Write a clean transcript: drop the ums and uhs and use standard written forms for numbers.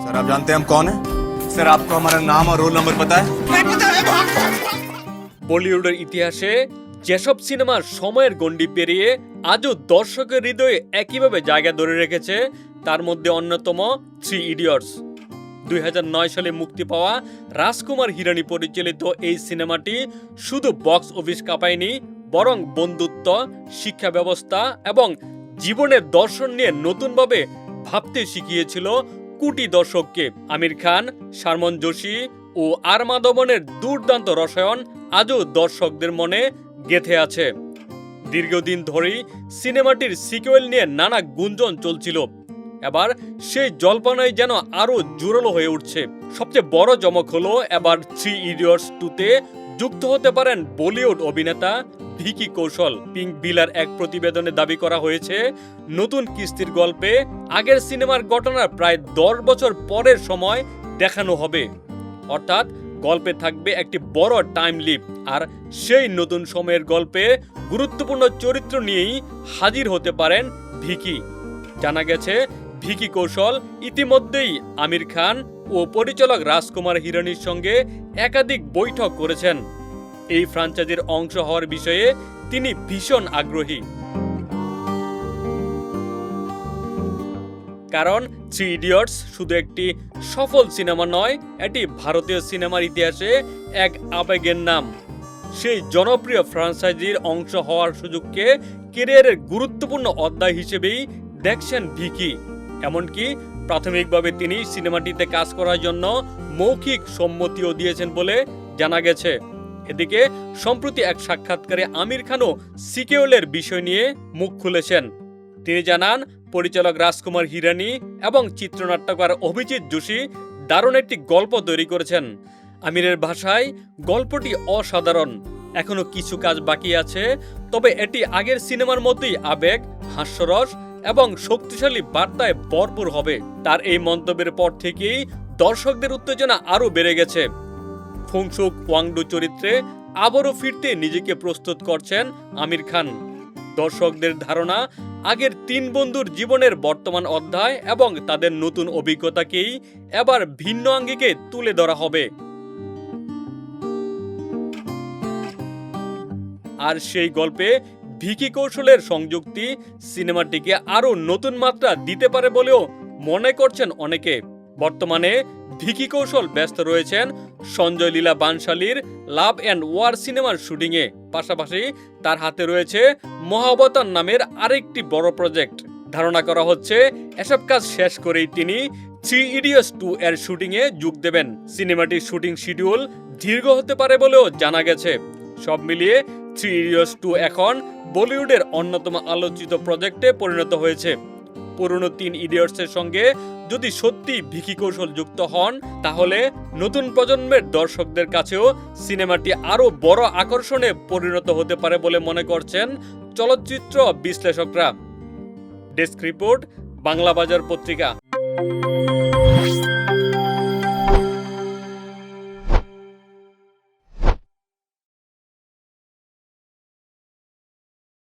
Sir आप जानते हैं हम कौन है? सर आपको हमारा नाम और रोल नंबर पता है? বলিউডের ইতিহাসে যেসব সিনেমা সময়ের গণ্ডি পেরিয়ে আজও দর্শকের হৃদয়ে একইভাবে জায়গা ধরে রেখেছে তার মধ্যে অন্যতম 3 ইডিয়টস। 2009 সালে মুক্তি পাওয়া রাজকুমার হিরানি পরিচালিত এই সিনেমাটি শুধু বক্স অফিস কাঁপায়নি, বরং বন্ধুত্ব, শিক্ষা ব্যবস্থা এবং জীবনের দর্শন নিয়ে নতুনভাবে ভাবতে শিখিয়েছিল কোটি দর্শককে। আমির খান, শারমন জোশী ও আর মাধবনের দুর্দান্ত রসায়ন আজও দর্শকদের মনে গেঁথে আছে। দীর্ঘদিন ধরেই সিনেমাটির সিকুয়েল নিয়ে নানা গুঞ্জন চলছিল, এবার সেই জল্পনাই যেন আরো জোরালো হয়ে উঠছে। সবচেয়ে বড় চমক হলো এবার 3 ইডিয়টস 2-তে যুক্ত হতে পারেন বলিউড অভিনেতা ভিকি কৌশল। পিঙ্ক বিলার এক প্রতিবেদনে দাবি করা হয়েছে, নতুন কিস্তির গল্পে আগের সিনেমার ঘটনার প্রায় 10 বছর পরের সময় দেখানো হবে, অর্থাৎ গল্পে থাকবে একটি বড় টাইম লিপ। আর সেই নতুন সময়ের গল্পে গুরুত্বপূর্ণ চরিত্র নিয়েই হাজির হতে পারেন ভিকি। জানা গেছে ভিকি কৌশল ইতিমধ্যেই আমির খান ও পরিচালক রাজকুমার হিরানির সঙ্গে একাধিক বৈঠক করেছেন। এই ফ্র্যাঞ্চাইজির অংশ হওয়ার বিষয়ে তিনি ভীষণ আগ্রহী, কারণ 3 ইডিয়টস শুধু একটি সফল সিনেমা নয়, এটি ভারতীয় সিনেমার ইতিহাসে এক আবেগের নাম। সেই জনপ্রিয় ফ্র্যাঞ্চাইজির অংশ হওয়ার সুযোগকে ক্যারিয়ারের গুরুত্বপূর্ণ অধ্যায় হিসেবেই দেখছেন ভিকি। এমনকি প্রাথমিকভাবে তিনি সিনেমাটিতে কাজ করার জন্য মৌখিক সম্মতিও দিয়েছেন বলে জানা গেছে। এদিকে সম্প্রতি এক সাক্ষাৎকারে আমির খানও সিকুয়েলের বিষয় নিয়ে মুখ খুলেছেন। তিনি জানান, পরিচালক রাজকুমার হিরানি এবং চিত্রনাট্যকার অভিজিৎ যোশী দারুণ একটি গল্প তৈরি করেছেন। আমিরের ভাষায়, গল্পটি অসাধারণ, এখনো কিছু কাজ বাকি আছে, তবে এটি আগের সিনেমার মতোই আবেগ, হাস্যরস এবং শক্তিশালী বার্তায় ভরপুর হবে। তার এই মন্তব্যের পর থেকেই দর্শকদের উত্তেজনা আরও বেড়ে গেছে। ফুংসুক ওয়াংডু চরিত্রে আবারও ফিরতে নিজেকে প্রস্তুত করছেন আমির খান। দর্শকদের ধারণা, আগের 3 বন্ধুর জীবনের বর্তমান অধ্যায় এবং তাদের নতুন অভিজ্ঞতাকেই এবার ভিন্ন আঙ্গিকে তুলে ধরা হবে। আর সেই গল্পে ভিকি কৌশলের সংযুক্তি সিনেমাটিকে আরো নতুন মাত্রা দিতে পারে বলেও মনে করছেন অনেকে। বর্তমানে ভিকি কৌশল ব্যস্ত রয়েছেন Sanjay Leela বানশালীর love and war সিনেমার শুটিংয়ে, পাশাপাশি তার হাতে রয়েছে মহাবতার নামের আরেকটি বড় প্রজেক্ট। ধারণা করা হচ্ছে এসব কাজ শেষ করেই তিনি 3 ইডিয়টস 2 এর শুটিংয়ে যোগ দেবেন। সিনেমাটির শুটিং শিডিউল দীর্ঘ হতে পারে বলেও জানা গেছে। সব মিলিয়ে 3 ইডিয়টস 2 এখন বলিউডের অন্যতম আলোচিত প্রজেক্টে পরিণত হয়েছে। পুরনো 3 ইডিয়টসের সঙ্গে যদি সত্যি ভিকি কৌশল যুক্ত হন, তাহলে নতুন প্রজন্মের দর্শকদের কাছেও সিনেমাটি আরো বড় আকর্ষণে পরিণত হতে পারে বলে মনে করছেন চলচ্চিত্র বিশ্লেষকরা। ডেস্ক রিপোর্ট, বাংলা বাজার পত্রিকা।